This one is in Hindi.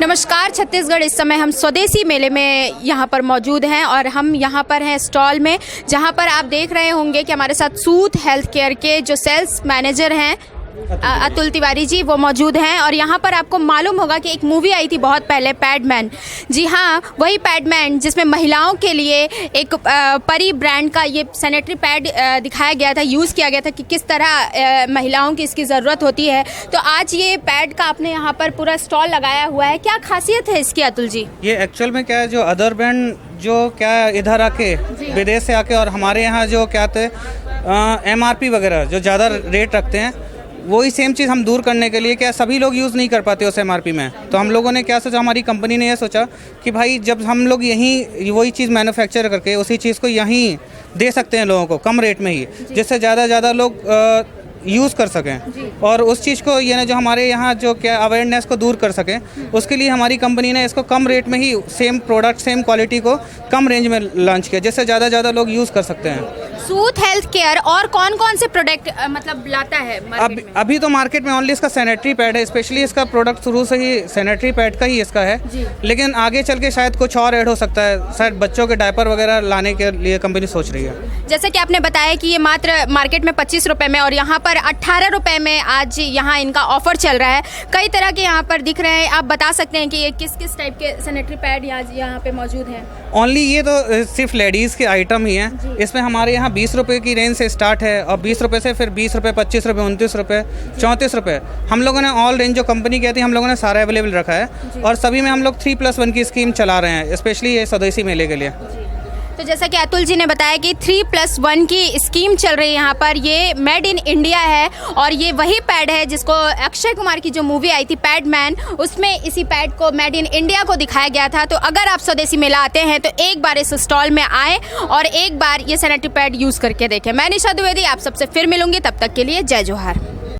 नमस्कार छत्तीसगढ़। इस समय हम स्वदेशी मेले में यहाँ पर मौजूद हैं और हम यहाँ पर हैं स्टॉल में, जहाँ पर आप देख रहे होंगे कि हमारे साथ सूत हेल्थ केयर के जो सेल्स मैनेजर हैं अतुल तिवारी जी, वो मौजूद हैं। और यहाँ पर आपको मालूम होगा कि एक मूवी आई थी बहुत पहले, पैडमैन। जी हाँ, वही पैडमैन जिसमें महिलाओं के लिए एक परी ब्रांड का ये सैनिटरी पैड दिखाया गया था, यूज़ किया गया था कि किस तरह महिलाओं की इसकी ज़रूरत होती है। तो आज ये पैड का आपने यहाँ पर पूरा स्टॉल लगाया हुआ है, क्या खासियत है इसकी अतुल जी? ये एक्चुअल में क्या है, जो अदर ब्रांड जो क्या इधर आके विदेश से आके और हमारे यहाँ जो क्या थे MRP वगैरह जो ज़्यादा रेट रखते हैं, वही सेम चीज़ हम दूर करने के लिए क्या सभी लोग यूज़ नहीं कर पाते उस MRP में। तो हम लोगों ने क्या सोचा, हमारी कंपनी ने यह सोचा कि भाई जब हम लोग यहीं वही चीज़ मैन्युफैक्चर करके उसी चीज़ को यहीं दे सकते हैं लोगों को कम रेट में ही, जिससे ज़्यादा लोग यूज़ कर सकें और उस चीज़ को ये ना जो हमारे यहाँ जो क्या अवेयरनेस को दूर कर सकें, उसके लिए हमारी कंपनी ने इसको कम रेट में ही सेम प्रोडक्ट सेम क्वालिटी को कम रेंज में लॉन्च किया, जिससे ज़्यादा लोग यूज़ कर सकते हैं। सूत हेल्थ केयर और कौन कौन से प्रोडक्ट मतलब लाता है अभी तो मार्केट में ओनली इसका सैनिटरी पैड है, स्पेशली इसका प्रोडक्ट शुरू से ही सैनिटरी पैड का ही इसका है, लेकिन आगे चल के शायद कुछ और ऐड हो सकता है, शायद बच्चों के डायपर वगैरह लाने के लिए कंपनी सोच रही है। जैसे कि आपने बताया कि ये मात्र मार्केट में 25 रुपये में और यहाँ पर 18 रुपये में आज यहाँ इनका ऑफर चल रहा है। कई तरह के यहाँ पर दिख रहे हैं, आप बता सकते हैं कि ये किस किस टाइप के सैनिटरी पैड यहाँ पे मौजूद हैं? ओनली ये तो सिर्फ लेडीज़ के आइटम ही हैं। इसमें हमारे यहाँ 20 रुपये की रेंज से स्टार्ट है और 20 रुपये से फिर 20 रुपये, 25 रुपये, 29 रुपये, 34 रुपये। हम लोगों ने ऑल रेंज जो कंपनी कहती है हम लोगों ने सारा अवेलेबल रखा है और सभी में हम लोग 3+1 की स्कीम चला रहे हैं, स्पेशली ये स्वदेशी मेले के लिए। तो जैसा कि अतुल जी ने बताया कि 3+1 की स्कीम चल रही है यहाँ पर, ये मेड इन इंडिया है और ये वही पैड है जिसको अक्षय कुमार की जो मूवी आई थी पैडमैन, उसमें इसी पैड को मेड इन इंडिया को दिखाया गया था। तो अगर आप स्वदेशी मेला आते हैं तो एक बार इस स्टॉल में आए और एक बार ये सैनिटरी पैड यूज़ करके देखें। मैं निशा द्विवेदी आप सबसे फिर मिलूंगी, तब तक के लिए जय जोहार।